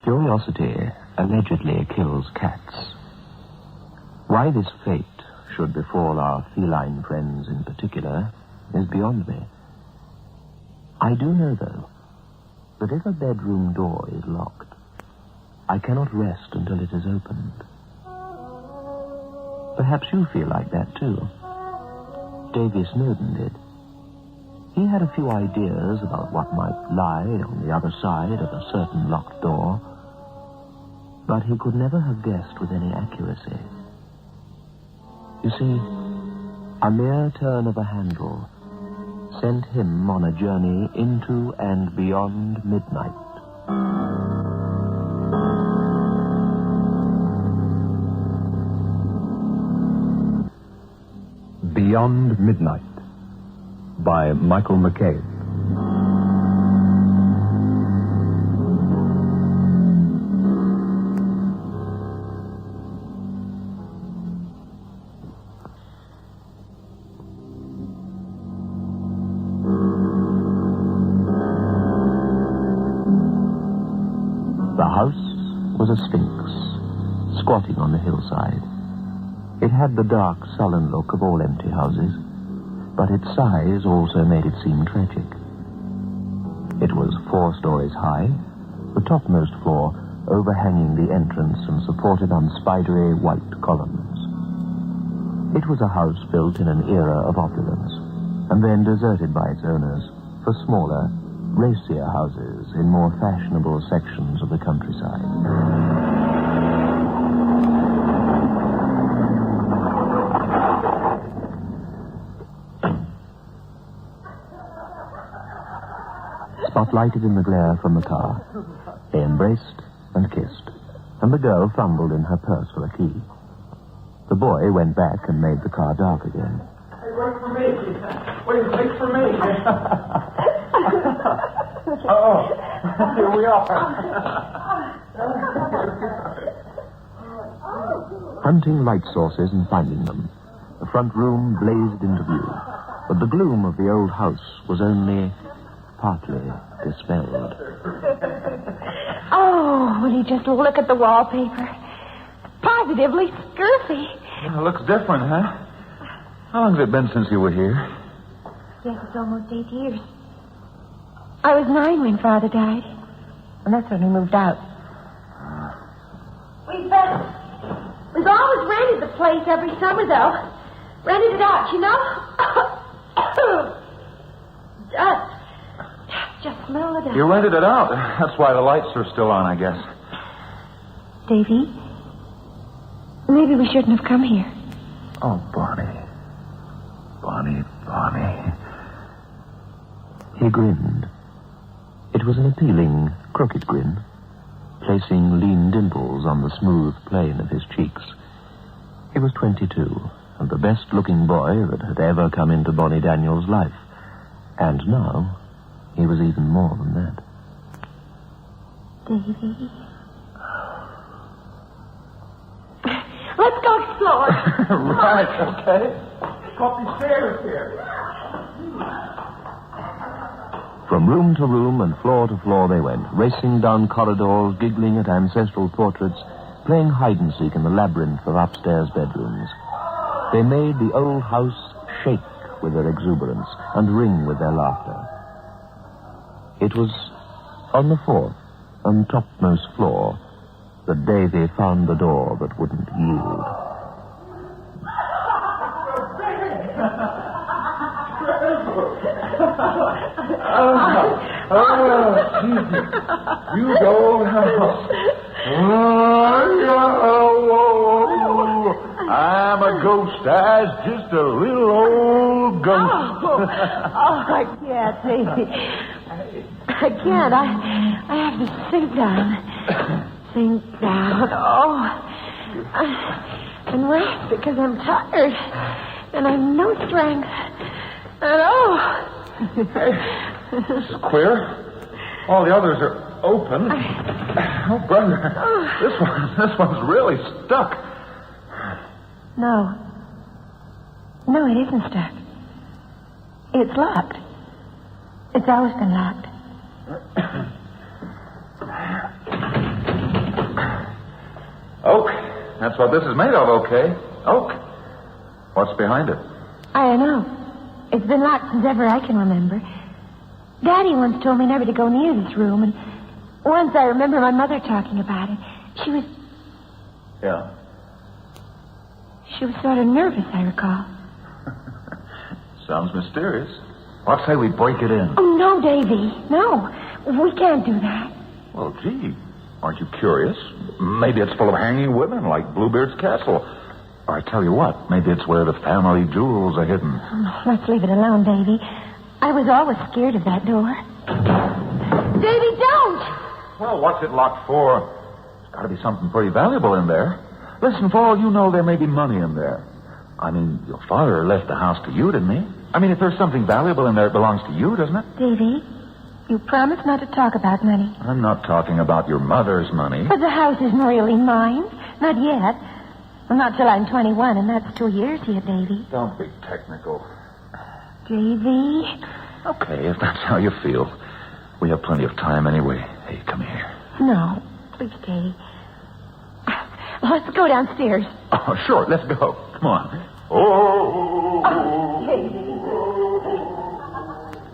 Curiosity allegedly kills cats. Why this fate should befall our feline friends in particular is beyond me. I do know, though, that if a bedroom door is locked, I cannot rest until it is opened. Perhaps you feel like that, too. Davy Snowden did. He had a few ideas about what might lie on the other side of a certain locked door, but he could never have guessed with any accuracy. You see, a mere turn of a handle sent him on a journey into and beyond midnight. Beyond Midnight by Michael McCabe. The house was a sphinx, squatting on the hillside. It had the dark, sullen look of all empty houses, but its size also made it seem tragic. It was 4 stories high, the topmost floor overhanging the entrance and supported on spidery white columns. It was a house built in an era of opulence, and then deserted by its owners for smaller, racier houses in more fashionable sections of the countryside. Spotlighted in the glare from the car, they embraced and kissed, and the girl fumbled in her purse for a key. The boy went back and made the car dark again. Hey, wait for me. Wait for me. Oh, here we are. Hunting light sources and finding them, the front room blazed into view, but the gloom of the old house was only partly dispelled. Oh, will you just look at the wallpaper? Positively scurfy. It looks different, huh? How long has it been since you were here? Yes, it's almost 8 years. I was 9 when Father died, and that's when we moved out. We've always rented the place every summer, though. Rented it out, you know? Just smell it out. You rented it out. That's why the lights are still on, I guess. Davy, maybe we shouldn't have come here. Oh, Bonnie. Bonnie. He grinned. It was an appealing, crooked grin, placing lean dimples on the smooth plane of his cheeks. He was 22, and the best-looking boy that had ever come into Bonnie Daniels' life. And now, he was even more than that. Davy. Let's go explore. Right, okay. Go up the stairs here. From room to room and floor to floor they went, racing down corridors, giggling at ancestral portraits, playing hide-and-seek in the labyrinth of upstairs bedrooms. They made the old house shake with their exuberance and ring with their laughter. It was on the 4th and topmost floor that Davy found the door that wouldn't yield. You go house. I'm a ghost. I's just a little old ghost. I can't, Davy. I can't. I have to sink down. Sink down. And rest because I'm tired. And I've no strength. And This is queer. All the others are open. Oh, brother. This one's really stuck. No, it isn't stuck. It's locked. It's always been locked. Oak. That's what this is made of, okay? Oak. What's behind it? I don't know. It's been locked since ever I can remember. Daddy once told me never to go near this room, and once I remember my mother talking about it. She was sort of nervous, I recall. Sounds mysterious. What say we break it in? Oh, no, Davy. No. We can't do that. Well, gee, aren't you curious? Maybe it's full of hanging women like Bluebeard's castle. Or I tell you what, maybe it's where the family jewels are hidden. Oh, let's leave it alone, Davy. I was always scared of that door. Davy, don't! Well, what's it locked for? There's got to be something pretty valuable in there. Listen, for all you know, there may be money in there. I mean, your father left the house to you, didn't he? I mean, if there's something valuable in there, it belongs to you, doesn't it? Davy, you promised not to talk about money. I'm not talking about your mother's money. But the house isn't really mine. Not yet. Well, not till I'm 21, and that's 2 years yet, Davy. Don't be technical. Davy. Okay, if that's how you feel. We have plenty of time anyway. Hey, come here. No, please, Davy. Let's go downstairs. Oh, sure, let's go. Come on.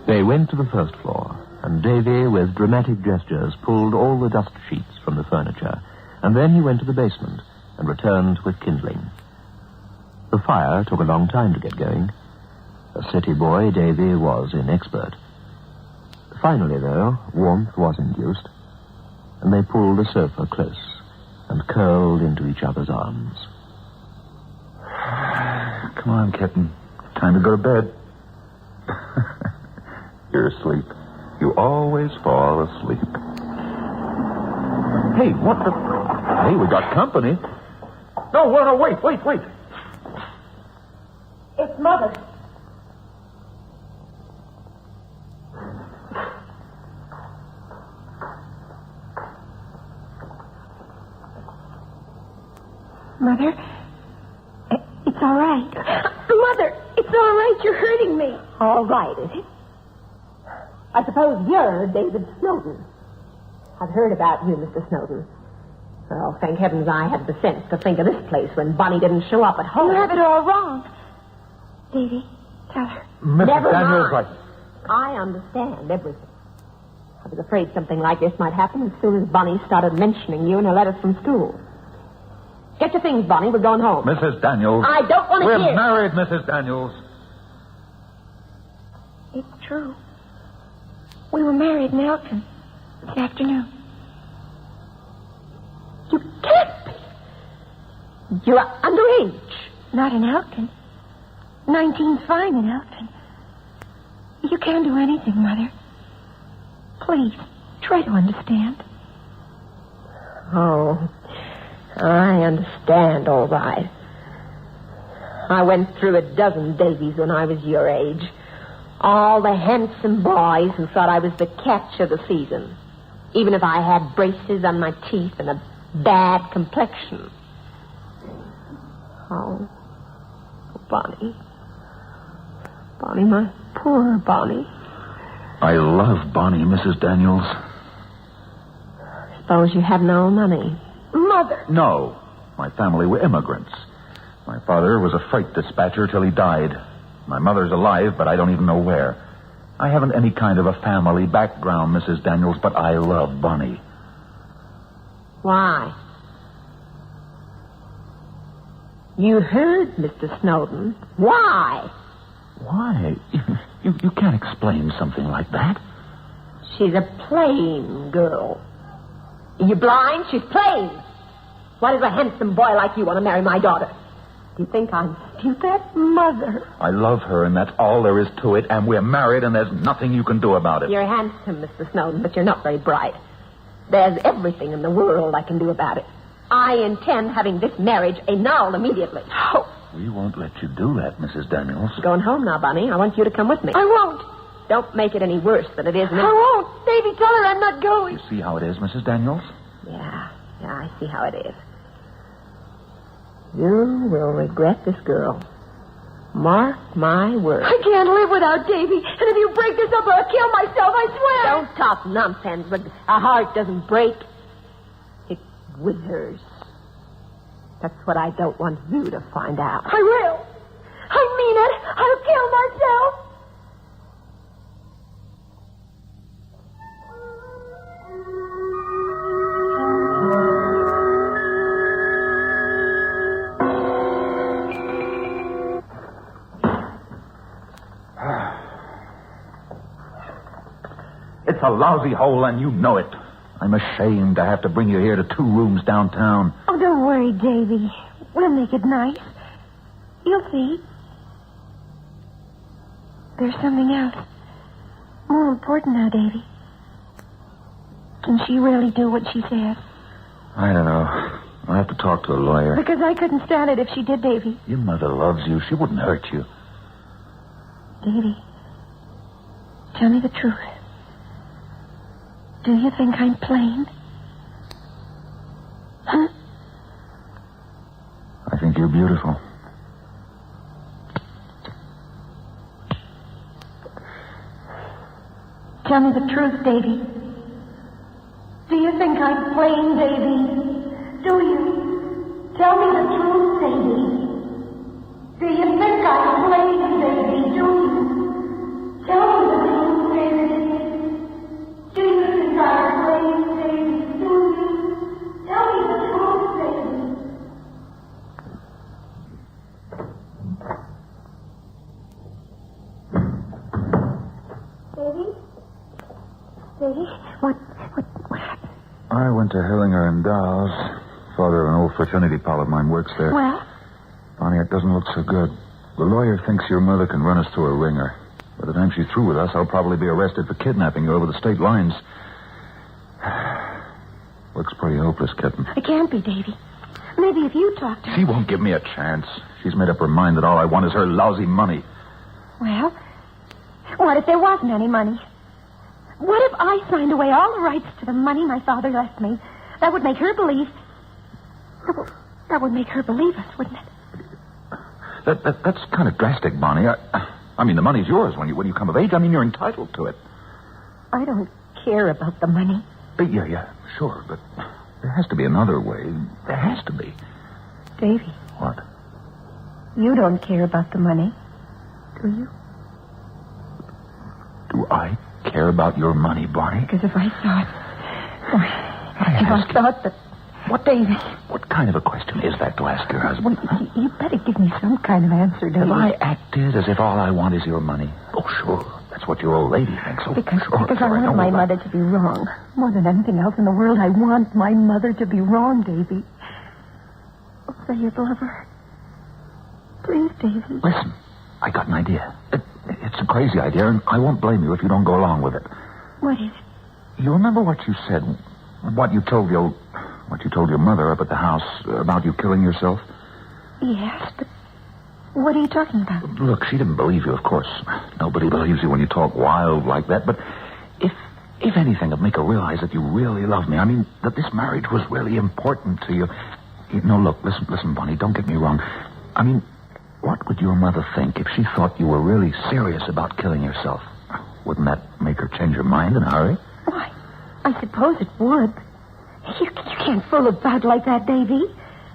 They went to the first floor, and Davy, with dramatic gestures, pulled all the dust sheets from the furniture, and then he went to the basement and returned with kindling. The fire took a long time to get going. A city boy, Davy was inexpert. Finally, though, warmth was induced, and they pulled the sofa close and curled into each other's arms. Come on, kitten. Time to go to bed. You're asleep. You always fall asleep. Hey, what the... Hey, we got company. No, wait. It's Mother. Mother, it's all right. Mother, it's all right. You're hurting me. All right, is it? I suppose you're David Snowden. I've heard about you, Mr. Snowden. Oh, thank heavens I had the sense to think of this place when Bonnie didn't show up at home. You have it all wrong. Davy, tell her. Never Daniels, mind. I understand everything. I was afraid something like this might happen as soon as Bonnie started mentioning you in her letters from school. Get your things, Bonnie. We're going home. Mrs. Daniels. I don't want to hear. We're married, Mrs. Daniels. It's true. We were married in Elton this afternoon. You can't be. You're underage. Not in Elton. 19's fine in Elton. You can't do anything, Mother. Please, try to understand. Oh, I understand, all right. I went through a dozen Davies when I was your age. All the handsome boys who thought I was the catch of the season. Even if I had braces on my teeth and a bad complexion. Oh, Bonnie. Bonnie, my poor Bonnie. I love Bonnie, Mrs. Daniels. Suppose you have no money. Mother! No. My family were immigrants. My father was a freight dispatcher till he died. My mother's alive, but I don't even know where. I haven't any kind of a family background, Mrs. Daniels, but I love Bonnie. Why? You heard, Mr. Snowden. Why? Why? You can't explain something like that. She's a plain girl. Are you blind? She's plain. Why does a handsome boy like you want to marry my daughter? Do you think I'm stupid? Mother. I love her, and that's all there is to it, and we're married, and there's nothing you can do about it. You're handsome, Mr. Snowden, but you're not very bright. There's everything in the world I can do about it. I intend having this marriage annulled immediately. Oh, We won't let you do that, Mrs. Daniels. Going home now, Bonnie. I want you to come with me. I won't. Don't make it any worse than it is now. I won't. Davy, tell her I'm not going. You see how it is, Mrs. Daniels? Yeah, I see how it is. You will regret this girl. Mark my words. I can't live without Davy. And if you break this up, I'll kill myself, I swear. Don't talk nonsense. A heart doesn't break. It withers. That's what I don't want you to find out. I will. I mean it. I'll kill myself. It's a lousy hole, and you know it. I'm ashamed to have to bring you here to 2 rooms downtown. Oh, don't worry, Davy. We'll make it nice. You'll see. There's something else. More important now, Davy. Can she really do what she said? I don't know. I'll have to talk to a lawyer. Because I couldn't stand it if she did, Davy. Your mother loves you. She wouldn't hurt you. Davy, tell me the truth. Do you think I'm plain? Huh? I think you're beautiful. Tell me the truth, Davy. Do you think I'm plain, Davy? Do you? Tell me the truth, Davy. Do you think I'm plain, Davy? Do you? Tell me the truth, Davy. Do you think I'm plain, Davy? Do you? Tell me the truth, Davy. Davy? What happened? I went to Hillinger and Dow's. Father of an old fraternity pal of mine works there. Well? Bonnie, it doesn't look so good. The lawyer thinks your mother can run us through a ringer. By the time she's through with us, I'll probably be arrested for kidnapping her over the state lines. Looks pretty hopeless, kitten. It can't be, Davy. Maybe if you talk to her. She won't give me a chance. She's made up her mind that all I want is her lousy money. Well, what if there wasn't any money? What if I signed away all the rights to the money my father left me? That would make her believe... That would make her believe us, wouldn't it? That's kind of drastic, Bonnie. I mean, the money's yours when you come of age. I mean, you're entitled to it. I don't care about the money. Yeah, sure, but there has to be another way. There has to be. Davy. What? You don't care about the money, do you? Do I care about your money, Bonnie? Because if I thought that... What, Davy? What kind of a question is that to ask your husband? Well, you better give me some kind of answer, Davy. Have I acted as if all I want is your money? Oh, sure. That's what your old lady thinks. Oh, because sure, I want my mother to be wrong. More than anything else in the world, I want my mother to be wrong, Davy. Oh, say you'd love her. Please, Davy. Listen, I got an idea. It's a crazy idea, and I won't blame you if you don't go along with it. What is it? You remember what you said, what you told your mother up at the house about you killing yourself? Yes, but what are you talking about? Look, she didn't believe you, of course. Nobody believes you when you talk wild like that, but if anything would make her realize that you really love me, I mean, that this marriage was really important to you. No, look, listen, Bonnie, don't get me wrong. I mean, what would your mother think if she thought you were really serious about killing yourself? Wouldn't that make her change her mind in a hurry? Why, I suppose it would. You can't fool about like that, Davy.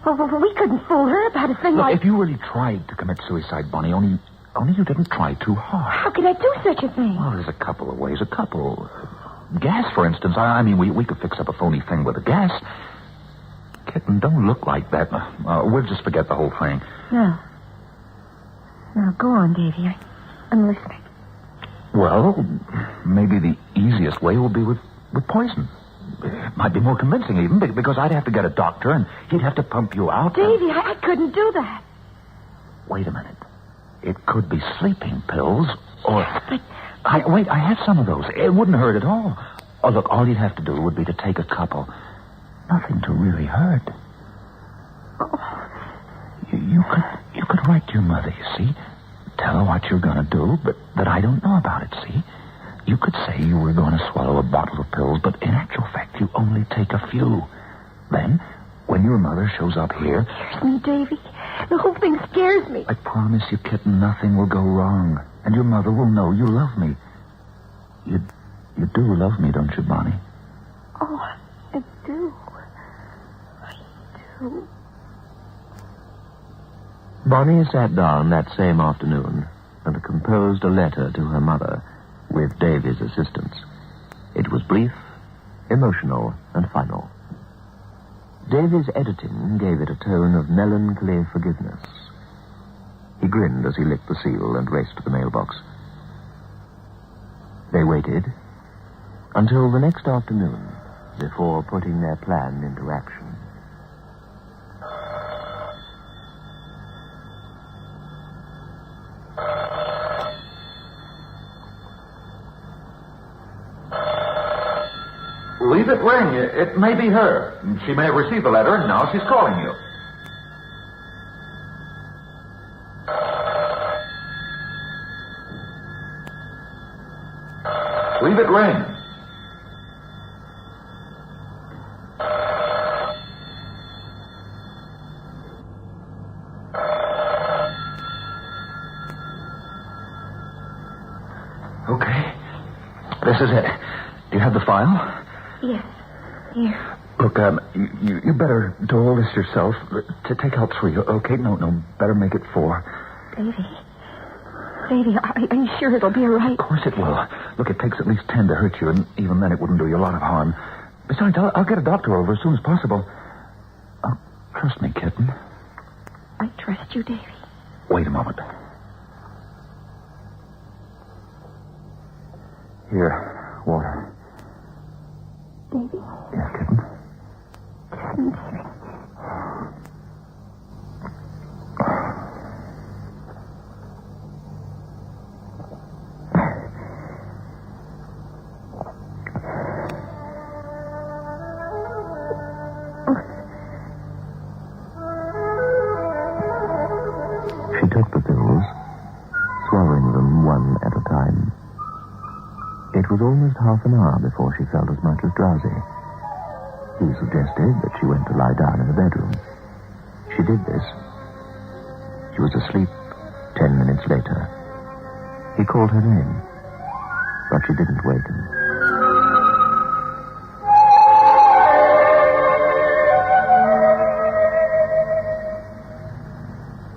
Well, we couldn't fool her about a thing Look, like... if you really tried to commit suicide, Bonnie, only you didn't try too hard. How could I do such a thing? Well, there's a couple of ways. Gas, for instance. I mean, we could fix up a phony thing with the gas. Kitten, don't look like that. We'll just forget the whole thing. No. Now, go on, Davy. I'm listening. Well, maybe the easiest way will be with poison. It might be more convincing, even, because I'd have to get a doctor, and he'd have to pump you out. Davy, I couldn't do that. Wait a minute. It could be sleeping pills, or... Yes, but... I have some of those. It wouldn't hurt at all. Oh, look, all you'd have to do would be to take a couple. Nothing to really hurt. Oh. You could write to your mother, you see. Tell her what you're going to do, but that I don't know about it, see? You could say you were going to swallow a bottle of pills, but in actual fact, you only take a few. Then, when your mother shows up here... Scares me, Davy. The whole thing scares me. I promise you, kitten, nothing will go wrong. And your mother will know you love me. You do love me, don't you, Bonnie? Oh, I do. I do. Bonnie sat down that same afternoon and composed a letter to her mother with Davy's assistance. It was brief, emotional, and final. Davy's editing gave it a tone of melancholy forgiveness. He grinned as he licked the seal and raced to the mailbox. They waited until the next afternoon before putting their plan into action. Leave it ring. It may be her. She may have received the letter, and now she's calling you. Leave it ring. Okay. This is it. Do you have the file? Yes. Here. Look, you better do all this yourself. To take out 3, okay? No, better make it 4. Davy, are you sure it'll be all right? Of course it will. Look, it takes at least 10 to hurt you, and even then it wouldn't do you a lot of harm. Besides, I'll get a doctor over as soon as possible. Trust me, kitten. I trust you, Davy. Wait a moment. Here, water. Davy. Yes, kitten? Listen, Davy. She took the pills, swallowing them one at a time. It was almost half an hour before she felt as much as drowsy. He suggested that she went to lie down in the bedroom. She did this. She was asleep 10 minutes later. He called her name, but she didn't waken.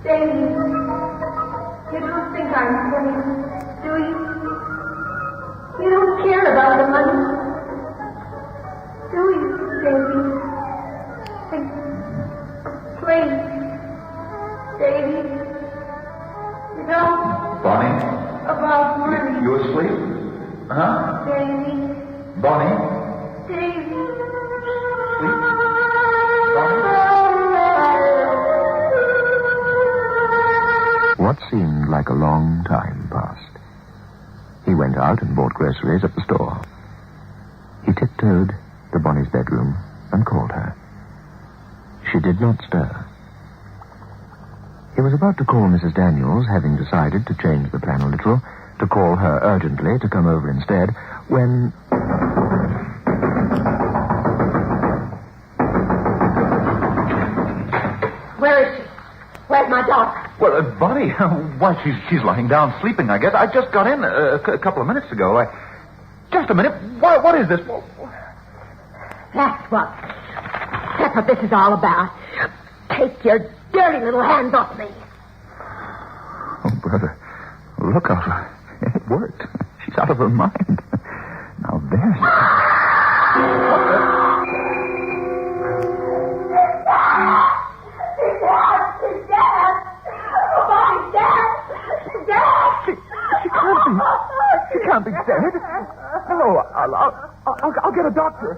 Davy, you don't think I'm funny, do you? You don't care about the money, do you, Davy? Please, Davy, you don't. Bonnie? About money. You asleep? Huh? Davy, Bonnie? Davy. Sleep? Bonnie? What seemed like a long time passed. He went out and bought groceries at the store. He tiptoed to Bonnie's bedroom and called her. She did not stir. He was about to call Mrs. Daniels, having decided to change the plan a little, to call her urgently to come over instead, when... Where is she? Where's my daughter? Well, Bonnie, why, she's lying down sleeping, I guess. I just got in a couple of minutes ago. Just a minute. What is this? That's what this is all about. Take your dirty little hands off me. Oh, brother, look out. It worked. She's out of her mind. Now, there's... She can't be dead. No, I'll get a doctor.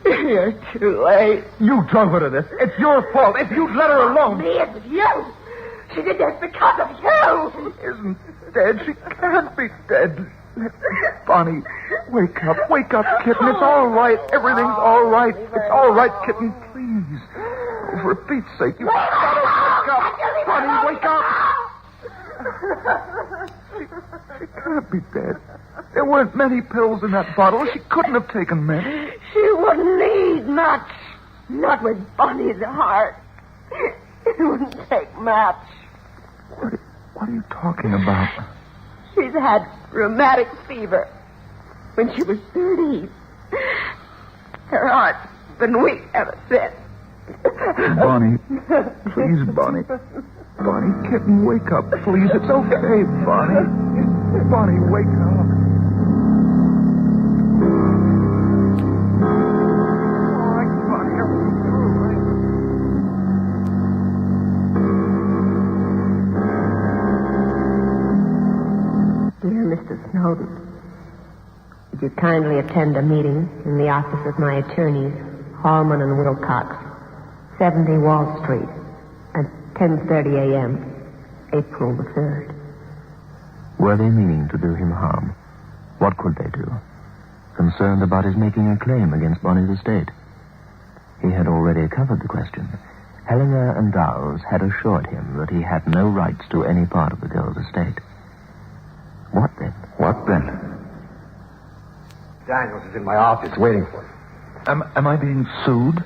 You're too late. You drove her to this. It's your fault. If you'd let her alone. Me, it was you. She did this because of you. She isn't dead. She can't be dead. Bonnie, wake up. Wake up, kitten. It's all right. Everything's all right. It's all right, kitten. Please. Oh, for Pete's sake, you gotta wake up. Bonnie, wake up. She can't be dead. There weren't many pills in that bottle. She couldn't have taken many. She Not with Bonnie's heart. It wouldn't take much. What are you talking about? She's had rheumatic fever when she was 13. Her heart's been weak ever since. Bonnie. Please, Bonnie. Bonnie, kitten, wake up, please. It's okay, Bonnie. Bonnie, wake up. Dear Mr. Snowden, would you kindly attend a meeting in the office of my attorneys, Hallman and Wilcox, 70 Wall Street, at 10:30 a.m., April the 3rd. Were they meaning to do him harm? What could they do? Concerned about his making a claim against Bonnie's estate. He had already covered the question. Hellinger and Dowles had assured him that he had no rights to any part of the girl's estate. What then? What then? Daniels is in my office waiting for you. Am I being sued?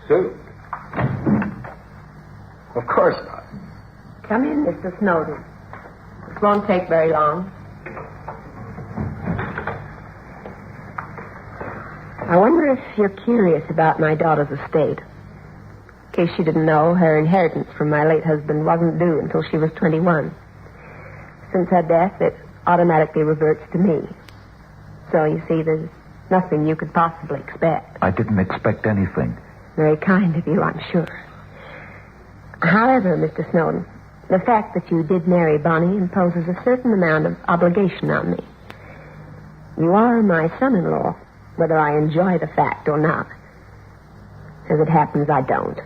Sued? Of course not. Come in, Mr. Snowden. This won't take very long. I wonder if you're curious about my daughter's estate. In case you didn't know, her inheritance from my late husband wasn't due until she was 21. Since her death, it automatically reverts to me. So, you see, there's nothing you could possibly expect. I didn't expect anything. Very kind of you, I'm sure. However, Mr. Snowden, the fact that you did marry Bonnie imposes a certain amount of obligation on me. You are my son-in-law, whether I enjoy the fact or not. As it happens, I don't.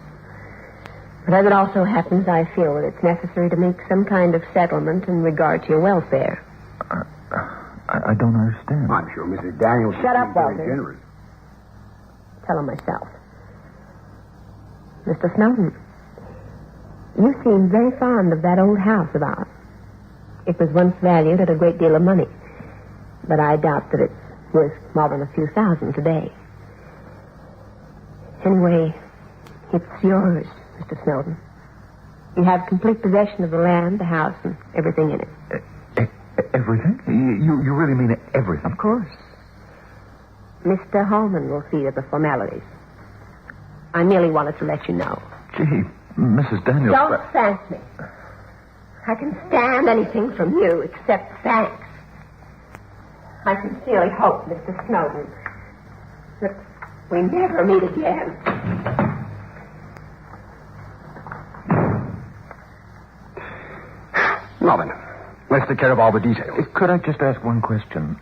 But as it also happens, I feel that it's necessary to make some kind of settlement in regard to your welfare. I don't understand. I'm sure Mrs. Daniels Shut up, is very Walter. generous. Tell him myself. Mr. Snowden, you seem very fond of that old house of ours. It was once valued at a great deal of money, but I doubt that it's worth more than a few thousand today. Anyway, it's yours, Mr. Snowden. You have complete possession of the land, the house, and everything in it. Everything? You really mean everything? Of course. Mr. Holman will see to the formalities. I merely wanted to let you know. Gee, Mrs. Daniels... Don't thank me. I can stand anything from you except thanks. I sincerely hope, Mr. Snowden, that we never meet again. Nothing. Let's take care of all the details. Could I just ask one question?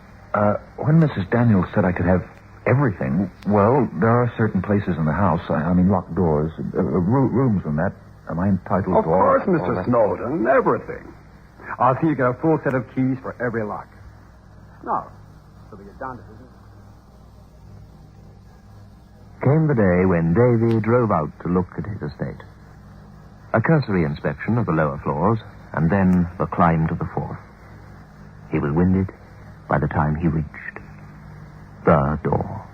When Mrs. Daniels said I could have everything, well, there are certain places in the house, I mean locked doors, rooms and that. Am I entitled Of to all course, all Mr. that? Snowden. Everything. I'll see you get a full set of keys for every lock. Now, so we get down to business. Came the day when Davy drove out to look at his estate. A cursory inspection of the lower floors, and then the climb to the fourth. He was winded by the time he reached the door.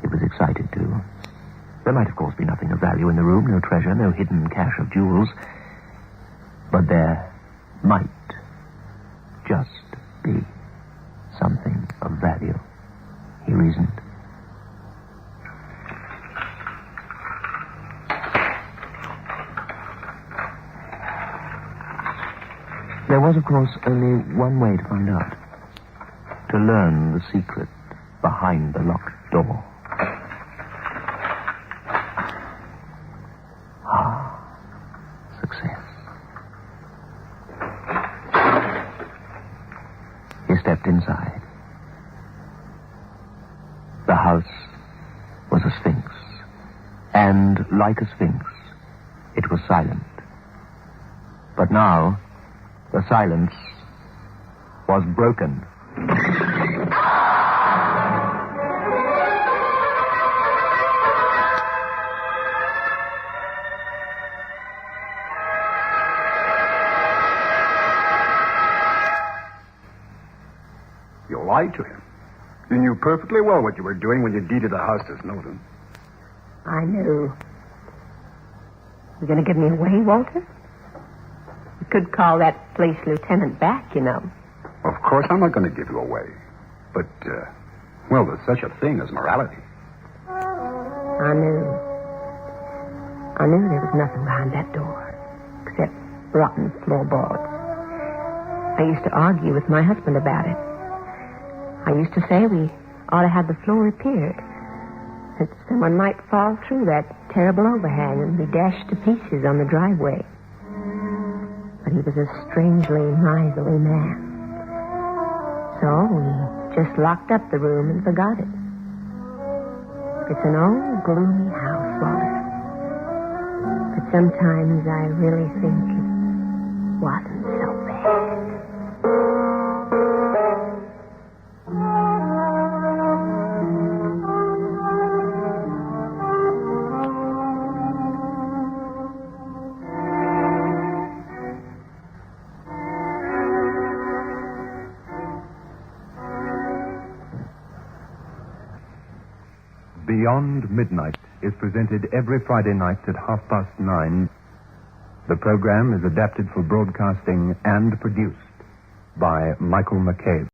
He was excited, too. There might, of course, be nothing of value in the room, no treasure, no hidden cache of jewels. But there might just be something of value, he reasoned. There was, of course, only one way to find out. To learn the secret behind the locked door. Success. He stepped inside. The house was a sphinx. And, like a sphinx, it was silent. But now, the silence was broken. You lied to him. You knew perfectly well what you were doing when you deeded the house to Snowden. I knew. You going to give me away, Walter? You could call that place lieutenant back, you know. Of course, I'm not going to give you away. But, well, there's such a thing as morality. I knew there was nothing behind that door, except rotten floorboards. I used to argue with my husband about it. I used to say we ought to have the floor repaired, that someone might fall through that terrible overhang and be dashed to pieces on the driveway. But he was a strangely miserly man. So we just locked up the room and forgot it. It's an old, gloomy house, Walter. But sometimes I really think it wasn't so bad. Beyond Midnight is presented every Friday night at 9:30. The program is adapted for broadcasting and produced by Michael McCabe.